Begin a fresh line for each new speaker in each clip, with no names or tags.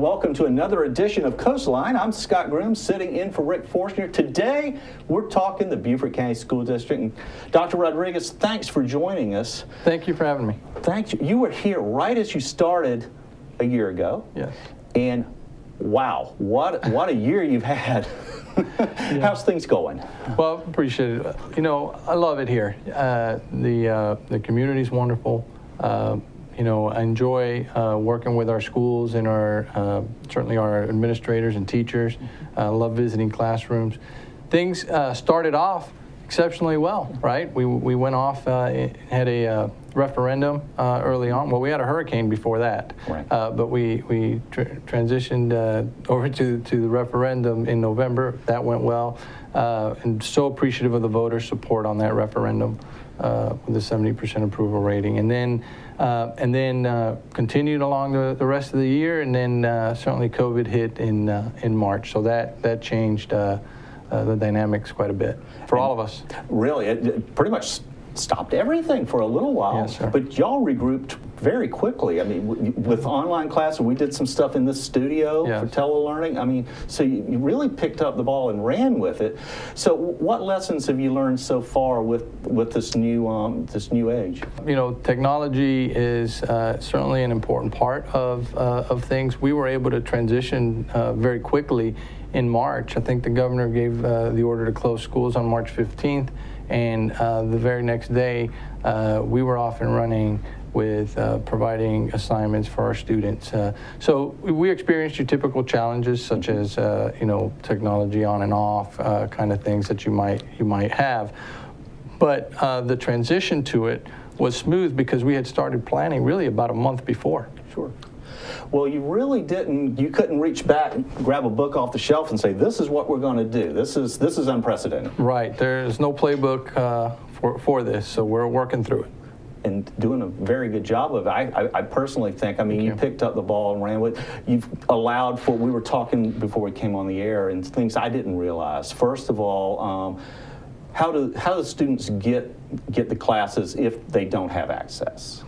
welcome to another edition of Coastline. I'm Scott Grooms, sitting in for Rick Forstner. Today, we're talking the Beaufort County School District. And Dr. Rodriguez, thanks for joining us.
Thank you for having me.
Thank you. You were here right as you started a year ago.
Yes.
And wow, what a year you've had. Yeah. How's things going?
Well, appreciate it. You know, I love it here. The community's wonderful. You know, I enjoy working with our schools and our certainly our administrators and teachers. I love visiting classrooms. Things started off exceptionally well, right? We went off, had a referendum early on. Well, we had a hurricane before that,
right.
But we transitioned over to the referendum in November. That went well, and so appreciative of the voters' support on that referendum with a 70% approval rating. And then continued along the rest of the year, and then certainly COVID hit in March. So that changed the dynamics quite a bit for all of us.
Really, it pretty much stopped everything for a little while.
Yes, sir.
But y'all regrouped very quickly. I mean, with online classes, we did some stuff in this studio
Yes.
for telelearning. I mean, so you really picked up the ball and ran with it. So what lessons have you learned so far with this new age?
You know, technology is certainly an important part of things. We were able to transition very quickly in March. I think the governor gave the order to close schools on March 15th, and the very next day we were off and running with providing assignments for our students. So we experienced your typical challenges, such as you know, technology on and off kind of things that you might have. But the transition to it was smooth because we had started planning really about a month before.
Sure. Well, you couldn't reach back, grab a book off the shelf and say, this is what we're going to do. This is unprecedented.
Right. There's no playbook for this, so we're working through it.
And doing a very good job of it. I personally think, I mean, you picked up the ball and ran with it. You've allowed for, we were talking before we came on the air, and things I didn't realize. First of all, how do students get the classes if they don't have access?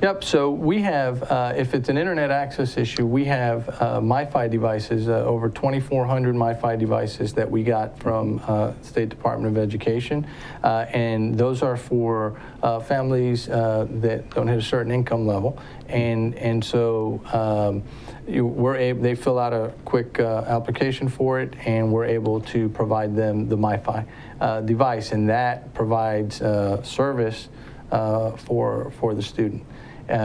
Yep, so we have, if it's an internet access issue, we have MiFi devices, over 2,400 MiFi devices that we got from State Department of Education, and those are for families that don't hit a certain income level, and so they fill out a quick application for it, and we're able to provide them the MiFi device, and that provides service for the student.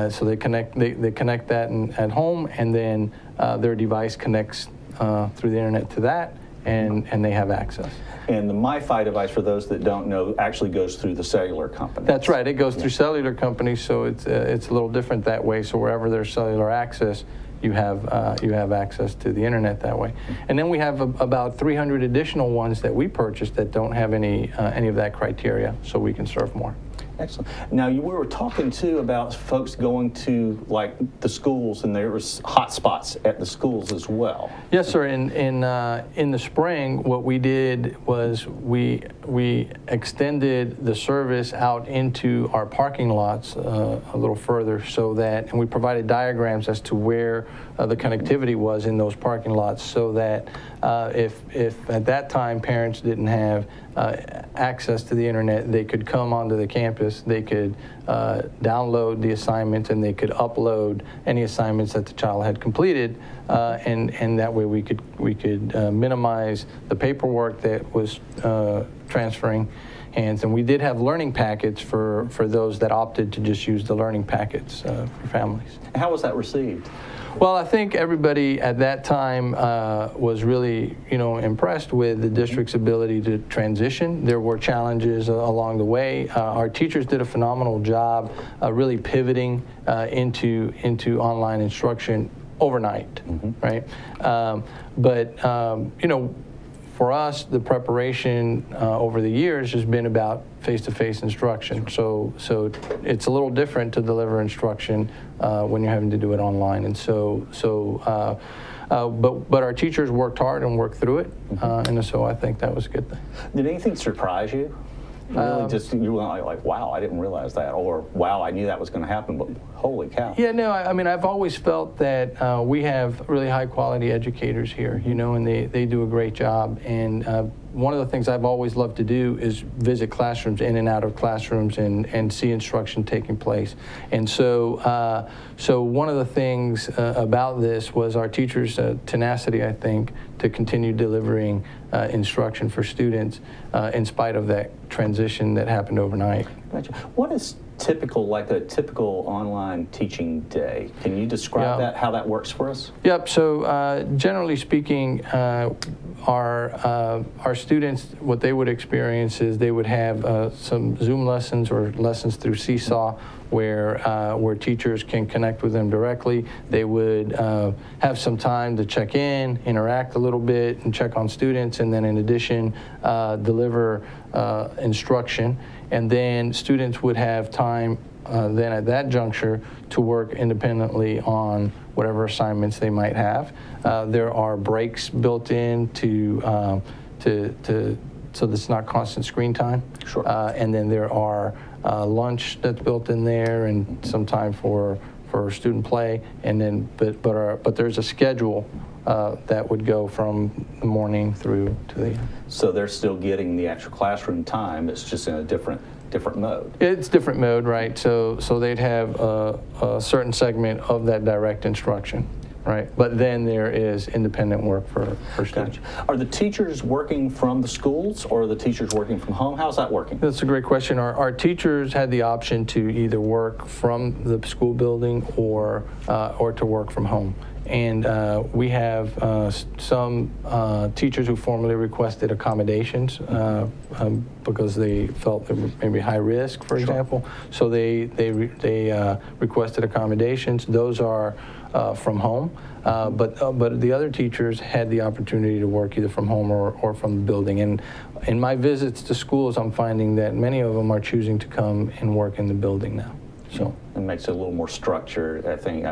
So they connect that at home, and then their device connects through the internet to that, and they have access.
And the MiFi device, for those that don't know, actually goes through the cellular company.
That's right. It goes through cellular companies, so it's a little different that way. So wherever there's cellular access, you have access to the internet that way. And then we have about 300 additional ones that we purchased that don't have any of that criteria, so we can serve more.
Excellent. Now, we were talking too about folks going to like the schools, and there was hot spots at the schools as well.
Yes, sir. In the spring, what we did was we extended the service out into our parking lots a little further, so that, and we provided diagrams as to where the connectivity was in those parking lots, so that if at that time parents didn't have access to the internet, they could come onto the campus, they could download the assignments, and they could upload any assignments that the child had completed, and that way we could minimize the paperwork that was transferring hands. And we did have learning packets for those that opted to just use the learning packets for families.
How was that received?
Well, I think everybody at that time was really, impressed with the district's ability to transition. There were challenges along the way. Our teachers did a phenomenal job really pivoting into online instruction overnight, right? But for us, the preparation over the years has been about face-to-face instruction. So it's a little different to deliver instruction when you're having to do it online. And but our teachers worked hard and worked through it, and so I think that was a good thing.
Did anything surprise you? Really, just you were like, wow, I didn't realize that, or wow, I knew that was going to happen, but holy cow.
Yeah, no, I mean, I've always felt that we have really high quality educators here, you know, and they do a great job. And one of the things I've always loved to do is visit classrooms, in and out of classrooms, and see instruction taking place. And so, so one of the things about this was our teachers' tenacity, I think, to continue delivering instruction for students in spite of that transition that happened overnight.
Gotcha. What is typical, like a typical online teaching day? Can you describe that, how that works for us?
Yep. So generally speaking, our students, what they would experience is they would have some Zoom lessons or lessons through Seesaw, where teachers can connect with them directly. They would have some time to check in, interact a little bit, and check on students, and then in addition, deliver instruction. And then students would have time then at that juncture to work independently on whatever assignments they might have. There are breaks built in so it's not constant screen time.
Sure.
And then there are lunch that's built in there, and some time for student play. And then, but there's a schedule that would go from the morning through to the.
So they're still getting the actual classroom time. It's just in a different mode.
It's different mode, right? So they'd have a certain segment of that direct instruction, right? But then there is independent work for students.
Gotcha. Are the teachers working from the schools, or are the teachers working from home? How's that working?
That's a great question. Our teachers had the option to either work from the school building or to work from home. And we have some teachers who formally requested accommodations because they felt they were maybe high risk, for example. So they requested accommodations. Those are from home. But the other teachers had the opportunity to work either from home or from the building. And in my visits to schools, I'm finding that many of them are choosing to come and work in the building now. So
it makes it a little more structured. I think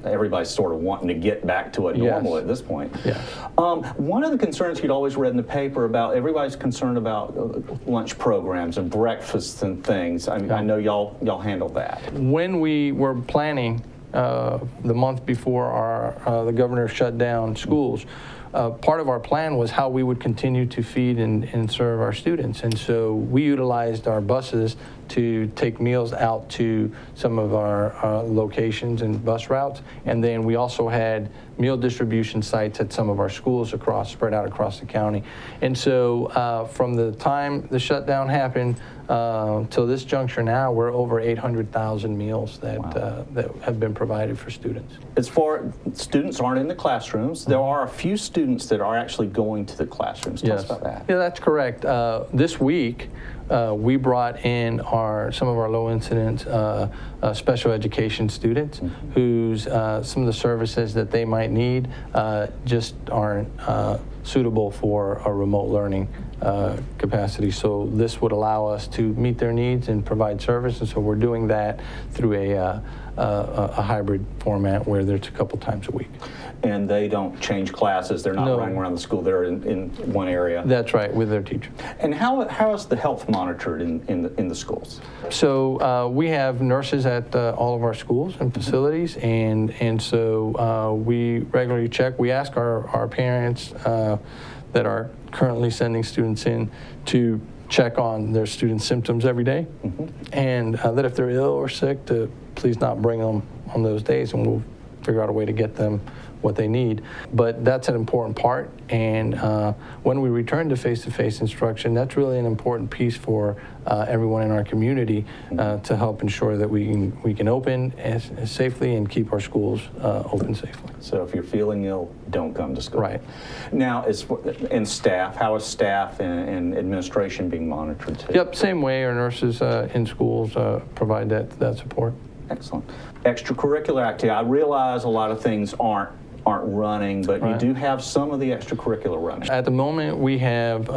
everybody's sort of wanting to get back to a normal at this point.
Yeah.
One of the concerns you'd always read in the paper about, everybody's concerned about lunch programs and breakfasts and things. I mean, I know y'all handled that.
When we were planning the month before the governor shut down schools, part of our plan was how we would continue to feed and serve our students. And so we utilized our buses to take meals out to some of our locations and bus routes. And then we also had meal distribution sites at some of our schools spread out across the county. And so from the time the shutdown happened till this juncture now, we're over 800,000 meals that have been provided for students.
As far students aren't in the classrooms, there are a few students that are actually going to the classrooms. Tell us about that.
Yeah, that's correct. This week, we brought in some of our low incidence special education students whose some of the services that they might need just aren't suitable for a remote learning capacity. So this would allow us to meet their needs and provide service. And so we're doing that through a hybrid format where there's a couple times a week.
And they don't change classes. They're not running around the school. They're in one area.
That's right, with their teacher.
And how is the health monitored in the schools?
So we have nurses at all of our schools and facilities, and so we regularly check. We ask our parents that are currently sending students in to check on their students' symptoms every day, and that if they're ill or sick, to please not bring them on those days, and we'll figure out a way to get them what they need. But that's an important part, and when we return to face-to-face instruction, that's really an important piece for everyone in our community to help ensure that we can open as safely and keep our schools open safely.
So if you're feeling ill, don't come to school.
Right.
Now, and staff, how is staff and administration being monitored too?
Yep, same way. Our nurses in schools provide that support.
Excellent. Extracurricular activity. I realize a lot of things aren't running, but you do have some of the extracurricular running.
At the moment, we have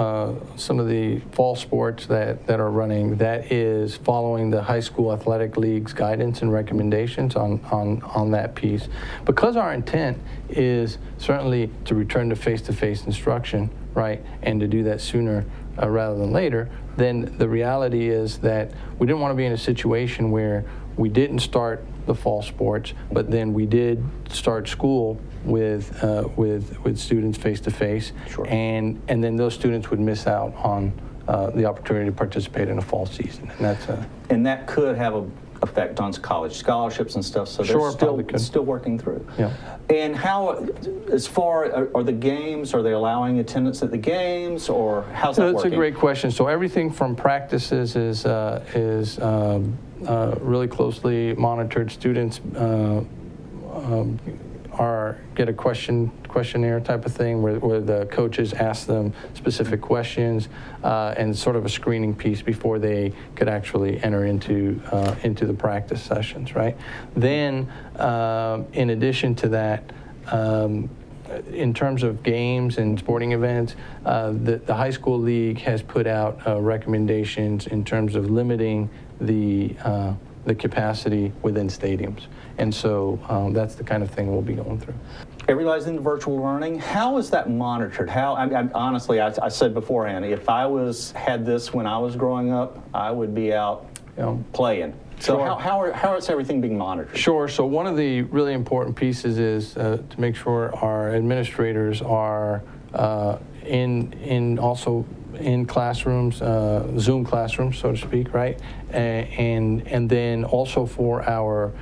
some of the fall sports that are running. That is following the high school athletic league's guidance and recommendations on that piece. Because our intent is certainly to return to face-to-face instruction, right, and to do that sooner rather than later, then the reality is that we didn't want to be in a situation where we didn't start the fall sports, but then we did start school with students face to face, and then those students would miss out on the opportunity to participate in a fall season,
and that could have a effect on college scholarships and stuff. So they're still working through.
Yeah.
And how, as far are the games? Are they allowing attendance at the games, or how's that working?
That's a great question. So everything from practices is really closely monitored. Students get a questionnaire type of thing where the coaches ask them specific questions and sort of a screening piece before they could actually enter into the practice sessions, right? Then, in addition to that, in terms of games and sporting events, the high school league has put out recommendations in terms of limiting the capacity within stadiums. And so that's the kind of thing we'll be going through.
Everybody's into virtual learning. How is that monitored? Honestly, I said beforehand, if I had this when I was growing up, I would be out playing. So how is everything being monitored? Sure.
So one of the really important pieces is to make sure our administrators are in classrooms, Zoom classrooms, so to speak, right? And then also for our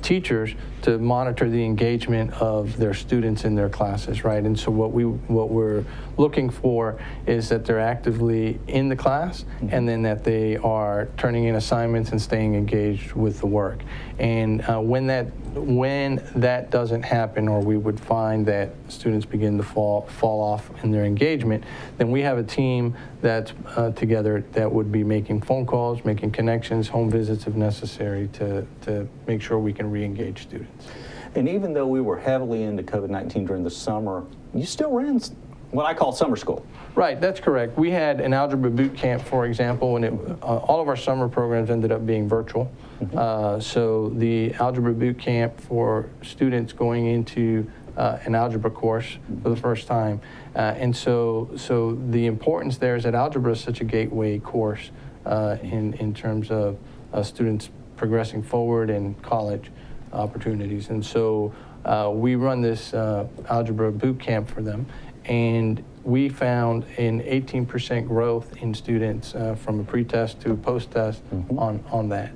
teachers to monitor the engagement of their students in their classes, right? And so what we're looking for is that they're actively in the class, and then that they are turning in assignments and staying engaged with the work. And when that doesn't happen, or we would find that students begin to fall off in their engagement, then we have a team that's together that would be making phone calls, making connections, home visits if necessary, to make sure we can re-engage students.
And even though we were heavily into COVID-19 during the summer, you still ran what I call summer school.
Right, that's correct. We had an algebra boot camp, for example, and all of our summer programs ended up being virtual. So the algebra boot camp for students going into an algebra course for the first time. And so the importance there is that algebra is such a gateway course in terms of students progressing forward in college opportunities. And so we run this algebra boot camp for them, and we found an 18% growth in students from a pre-test to post-test on that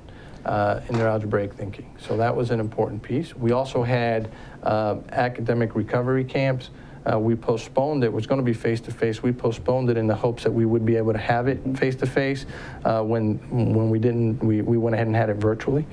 in their algebraic thinking. So that was an important piece. We also had academic recovery camps. We postponed it. It was going to be face-to-face. We postponed it in the hopes that we would be able to have it face-to-face. When we didn't, we went ahead and had it virtually.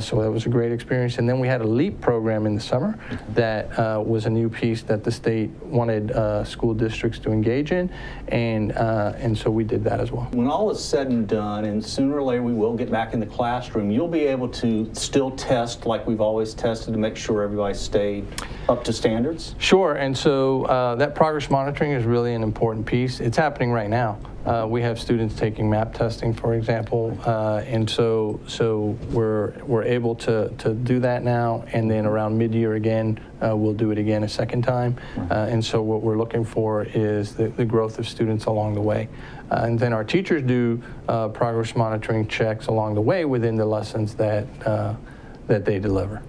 So that was a great experience. And then we had a LEAP program in the summer that was a new piece that the state wanted school districts to engage in, and so we did that as well.
When all is said and done, and sooner or later we will get back in the classroom, you'll be able to still test like we've always tested to make sure everybody stayed up to standards?
Sure, and so that progress monitoring is really an important piece. It's happening right now. We have students taking MAP testing, for example, and so we're able to do that now, and then around mid-year again, we'll do it again a second time. And so what we're looking for is the growth of students along the way. And then our teachers do progress monitoring checks along the way within the lessons that they deliver.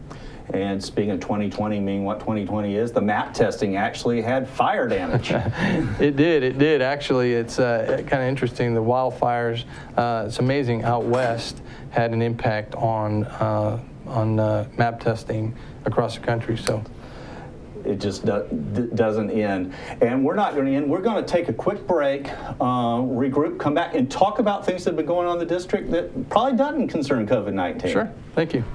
And speaking of 2020, meaning what 2020 is, the MAP testing actually had fire damage.
It did. Actually, it's kind of interesting. The wildfires, it's amazing, out west had an impact on MAP testing across the country. So
it just doesn't end. And we're not going to end. We're going to take a quick break, regroup, come back, and talk about things that have been going on in the district that probably doesn't concern COVID-19.
Sure. Thank you.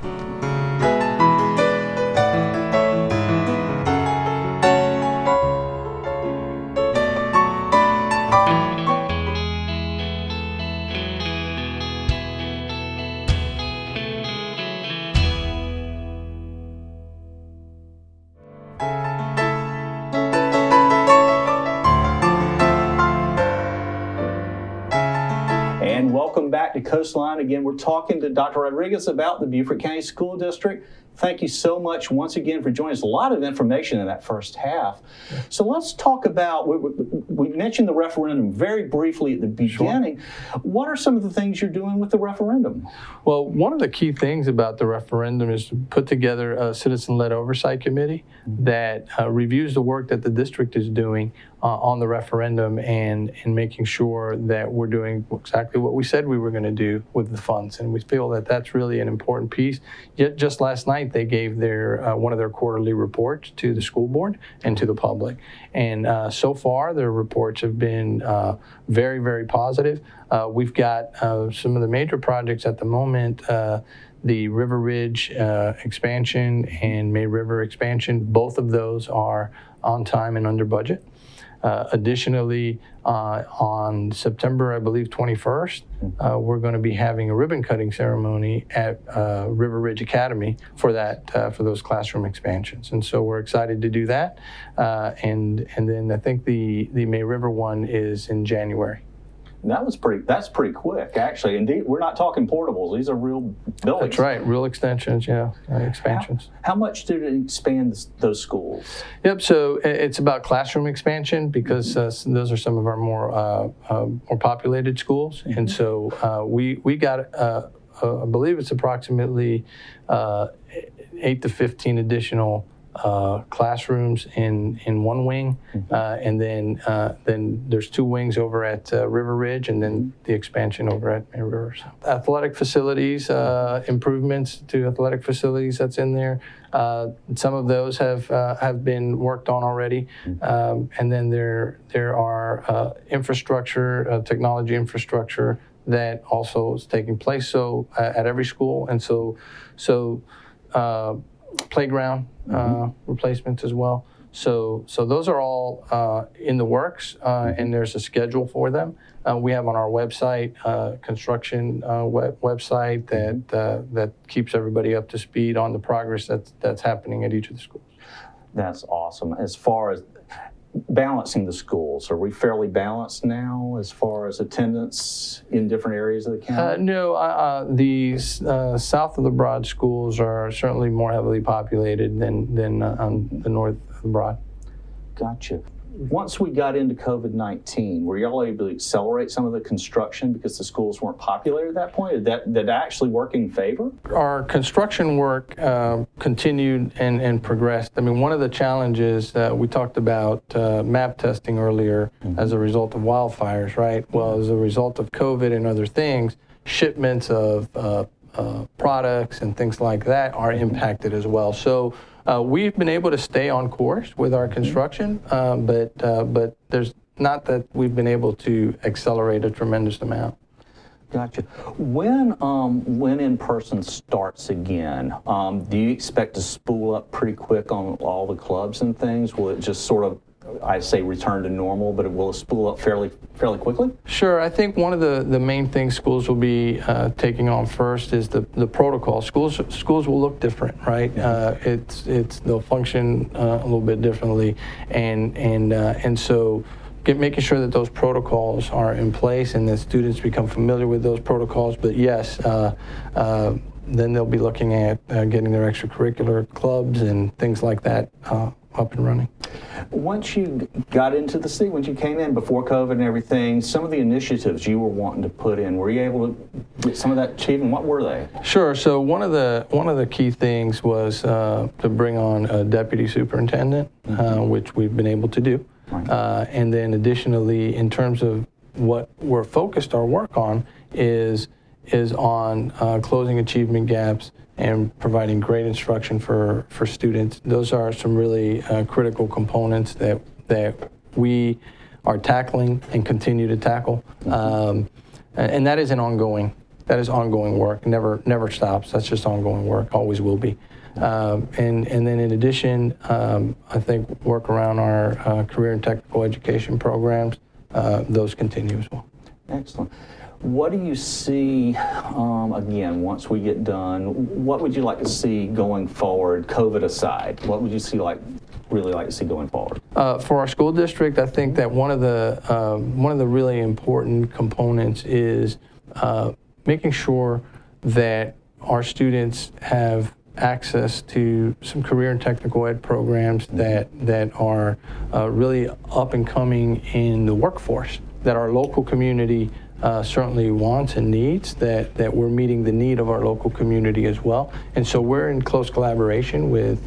Welcome back to Coastline. Again, we're talking to Dr. Rodriguez about the Beaufort County School District. thank you so much once again for joining us. A lot of information in that first half. So let's talk about, we mentioned the referendum very briefly at the beginning. Sure. What are some of the things you're doing with the referendum?
Well, one of the key things about the referendum is to put together a citizen-led oversight committee that reviews the work that the district is doing on the referendum and making sure that we're doing exactly what we said we were going to do with the funds. And we feel that that's really an important piece. Yet just last night, they gave their one of their quarterly reports to the school board and to the public. And so far, their reports have been very, very positive. We've got some of the major projects at the moment, the River Ridge expansion and May River expansion. Both of those are on time and under budget. Additionally, on September, I believe, 21st, we're going to be having a ribbon cutting ceremony at River Ridge Academy for those classroom expansions. And so we're excited to do that. And then I think the May River one is in January.
That's pretty quick, actually. Indeed, we're not talking portables. These are real buildings.
That's right, real extensions, expansions.
How much did it expand those schools?
Yep, so it's about classroom expansion because those are some of our more populated schools. Mm-hmm. And so we got, I believe it's approximately 8 to 15 additional classrooms in one wing, and then there's 2 wings over at River Ridge, and then the expansion over at May River. So, athletic facilities, improvements to athletic facilities that's in there. Some of those have been worked on already, and then there are infrastructure, technology infrastructure that also is taking place. So at every school, and so playground replacements as well. So those are all in the works, and there's a schedule for them. We have on our website, construction website that keeps everybody up to speed on the progress that's happening at each of the schools. That's awesome. As far as balancing the schools, are we fairly balanced now as far as attendance in different areas of the county? No, the south of the Broad schools are certainly more heavily populated than on the north of the Broad. Gotcha. Once we got into COVID-19, were y'all able to accelerate some of the construction because the schools weren't populated at that point? Did that actually work in favor? Our construction work continued and progressed. I mean, one of the challenges we talked about map testing earlier as a result of wildfires, right? Well, as a result of COVID and other things, shipments of products and things like that are impacted as well. So we've been able to stay on course with our construction, but there's not that we've been able to accelerate a tremendous amount. Gotcha. When in-person starts again, do you expect to spool up pretty quick on all the clubs and things? Will it just sort of, I say return to normal, but it will spool up fairly quickly? Sure. I think one of the main things schools will be taking on first is the protocol. Schools will look different, right? They'll function a little bit differently, and so making sure that those protocols are in place and that students become familiar with those protocols. But yes, then they'll be looking at getting their extracurricular clubs and things like that up and running. Once you got into the city, once you came in before COVID and everything, some of the initiatives you were wanting to put in, were you able to get some of that achieved, and what were they? Sure. So one of the key things was to bring on a deputy superintendent, which we've been able to do. Right. And then additionally, in terms of what we're focused our work on is on closing achievement gaps and providing great instruction for students. Those are some really critical components that we are tackling and continue to tackle. And that is ongoing work, never stops. That's just ongoing work, always will be. And then in addition, I think work around our career and technical education programs, those continue as well. Excellent. What do you see, again, once we get done, what would you like to see going forward, COVID aside? What would you really like to see going forward? For our school district, I think that one of the really important components is making sure that our students have access to some career and technical ed programs that are really up and coming in the workforce, that our local community certainly wants and needs, that we're meeting the need of our local community as well. And so we're in close collaboration with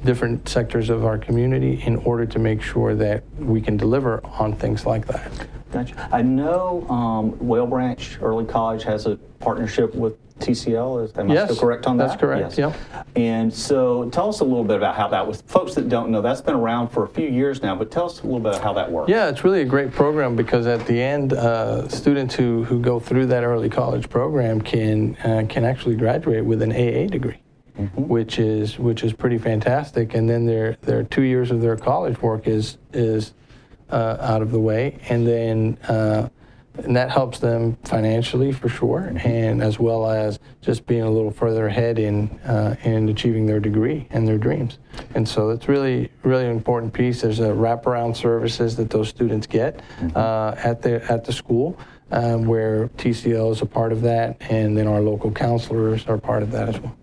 different sectors of our community in order to make sure that we can deliver on things like that.
Gotcha. I know Whale Branch Early College has a partnership with TCL. Am I still correct on that?
That's correct.
Yes.
Yep.
And so tell us a little bit about how that was. Folks that don't know, that's been around for a few years now, but tell us a little bit how that works.
Yeah, it's really a great program because at the end, students who go through that early college program can actually graduate with an AA degree. Mm-hmm. which is pretty fantastic, and then their 2 years of their college work is out of the way, and then and that helps them financially for sure, and as well as just being a little further ahead in achieving their degree and their dreams. And so it's really an important piece. There's a wraparound services that those students get at the school. Where TCL is a part of that, and then our local counselors are part of that as well.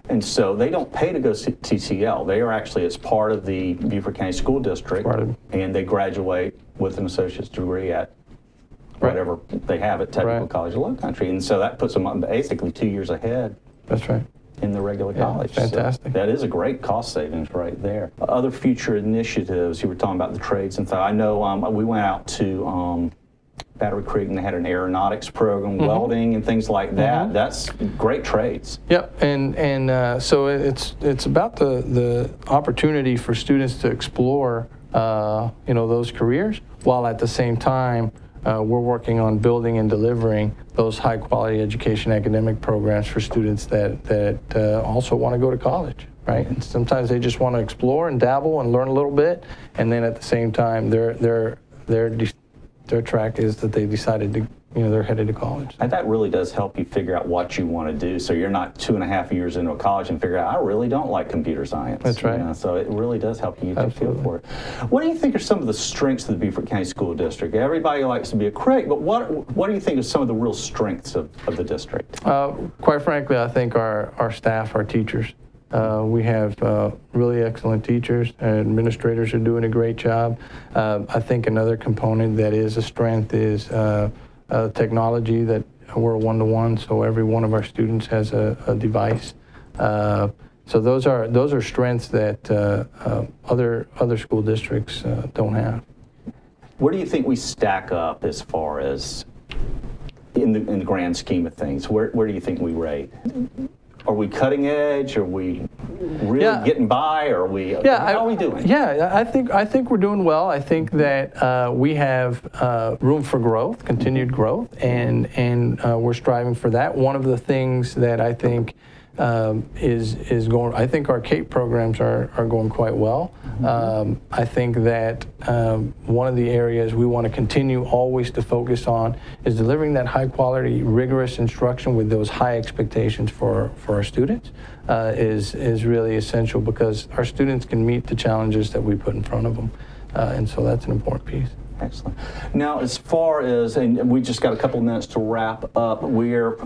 And so they don't pay to go to TCL. They are actually as part of the Beaufort County School District, and they graduate with an associate's degree at whatever they have at Technical College of Low Country. And so that puts them basically 2 years ahead.
That's right.
In the regular college.
Fantastic.
So that is a great cost savings right there. Other future initiatives, you were talking about the trades and stuff. I know we went out to Battery Creek, and they had an aeronautics program, welding and things like that. That's great trades.
Yep, and so it's about the opportunity for students to explore those careers, while at the same time we're working on building and delivering those high quality education academic programs for students that also want to go to college. Right, and sometimes they just want to explore and dabble and learn a little bit, and then at the same time their track is that they decided to, they're headed to college.
And that really does help you figure out what you want to do. So you're not 2.5 years into a college and figure out, I really don't like computer science.
That's right.
So it really does help you get a feel for it. What do you think are some of the strengths of the Beaufort County School District? Everybody likes to be a critic, but what do you think are some of the real strengths of the district?
Quite frankly, I think our staff, our teachers. We have really excellent teachers. Administrators are doing a great job. I think another component that is a strength is technology, that we're one-to-one, so every one of our students has a device. So those are strengths that other school districts don't have.
Where do you think we stack up as far as in the grand scheme of things? Where do you think we rate? Are we cutting edge? Are we really getting by? Or are we? How are we doing?
Yeah, I think we're doing well. I think that we have room for growth, continued growth, and we're striving for that. One of the things that I think is going. I think our CAPE programs are going quite well. I think that one of the areas we want to continue always to focus on is delivering that high quality, rigorous instruction with those high expectations for our students is really essential, because our students can meet the challenges that we put in front of them, and so that's an important piece.
Excellent. Now, as far as, and we just got a couple of minutes to wrap up, we're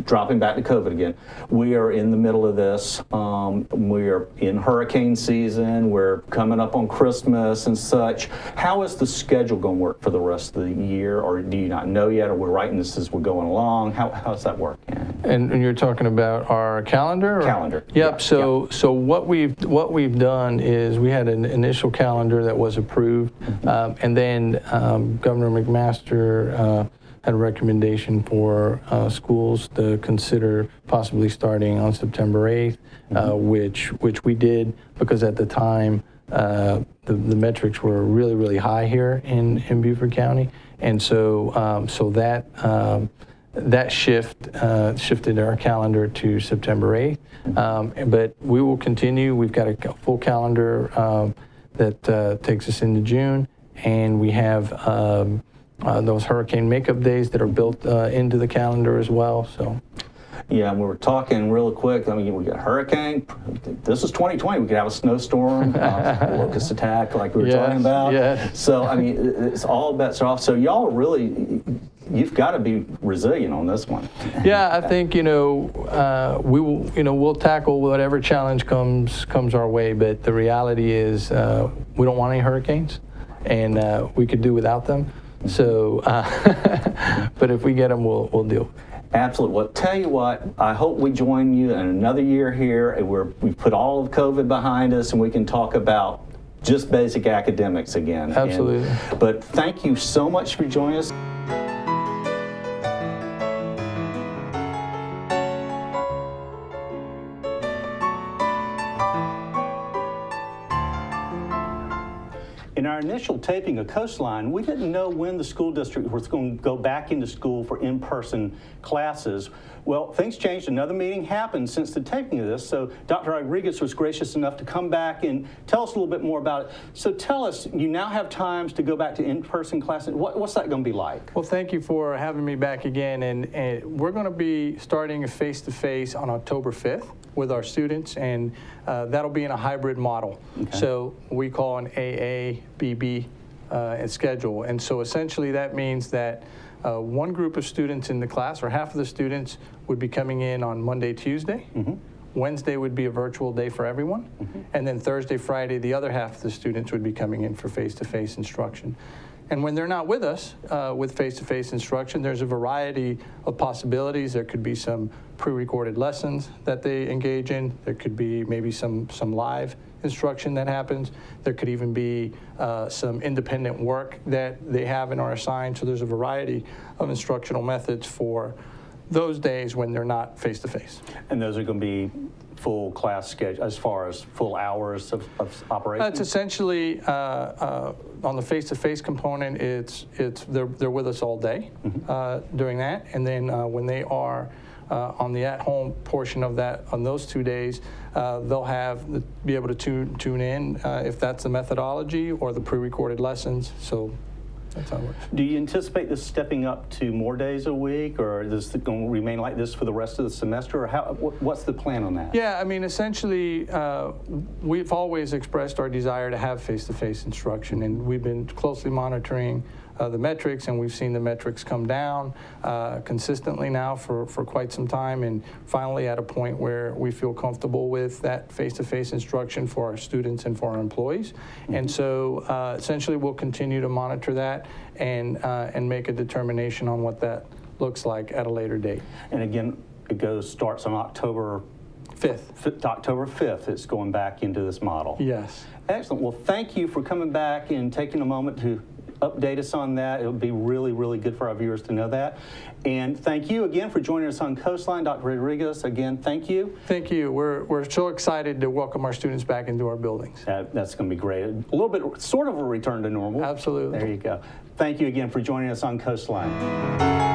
dropping back to COVID again. We are in the middle of this. We're in hurricane season. We're coming up on Christmas and such. How is the schedule going to work for the rest of the year, or do you not know yet, or we're writing this as we're going along? How's that working?
And you're talking about our calendar?
Calendar.
Yep. So what we've done is we had an initial calendar that was approved, and then Governor McMaster had a recommendation for schools to consider possibly starting on September 8th, which we did, because at the time the metrics were really high here in Beaufort County, and so that shifted our calendar to September 8th. But we will continue. We've got a full calendar that takes us into June, and we have those hurricane makeup days that are built into the calendar as well. So,
yeah, and we were talking real quick. I mean, we got hurricane. This is 2020. We could have a snowstorm, locust attack, like we were talking about.
Yeah.
So, I mean, it's all bets are off. So, y'all are really you've got to be resilient on this one.
Yeah, I think, we will, we'll tackle whatever challenge comes our way, but the reality is we don't want any hurricanes, and we could do without them. So, but if we get them, we'll deal.
Absolutely. Well, tell you what, I hope we join you in another year here, and we've put all of COVID behind us, and we can talk about just basic academics again.
Absolutely.
But thank you so much for joining us. In our initial taping of Coastline, we didn't know when the school district was going to go back into school for in-person classes. Well, things changed. Another meeting happened since the taping of this, so Dr. Rodriguez was gracious enough to come back and tell us a little bit more about it. So tell us, you now have times to go back to in-person classes. What's that going to be like?
Well, thank you for having me back again, and we're going to be starting a face-to-face on October 5th with our students, and that'll be in a hybrid model. Okay. So we call an AABB schedule, and so essentially that means that one group of students in the class, or half of the students, would be coming in on Monday, Tuesday. Mm-hmm. Wednesday would be a virtual day for everyone. Mm-hmm. And then Thursday, Friday, the other half of the students would be coming in for face-to-face instruction. And when they're not with us with face-to-face instruction, there's a variety of possibilities. There could be some pre-recorded lessons that they engage in. There could be maybe some live instruction that happens. There could even be some independent work that they have and are assigned. So there's a variety of instructional methods for those days when they're not face-to-face.
And those are going to be full class schedule as far as full hours of operation?
It's essentially on the face-to-face component. They're with us all day during that, and then when they are on the at-home portion of that, on those 2 days, they'll be able to tune in if that's the methodology or the pre-recorded lessons. So that's how it works.
Do you anticipate this stepping up to more days a week, or is it going to remain like this for the rest of the semester, or what's the plan on that?
Yeah, I mean, essentially, we've always expressed our desire to have face-to-face instruction, and we've been closely monitoring the metrics, and we've seen the metrics come down consistently now for quite some time, and finally at a point where we feel comfortable with that face-to-face instruction for our students and for our employees. Mm-hmm. And so essentially we'll continue to monitor that and make a determination on what that looks like at a later date.
And again, starts on October 5th. October 5th, it's going back into this model.
Yes.
Excellent. Well, thank you for coming back and taking a moment to update us on that. It would be really, really good for our viewers to know that. And thank you again for joining us on Coastline. Dr. Rodriguez, again, thank you.
Thank you. We're so excited to welcome our students back into our buildings.
That's going to be great. A little bit, sort of a return to normal.
Absolutely.
There you go. Thank you again for joining us on Coastline.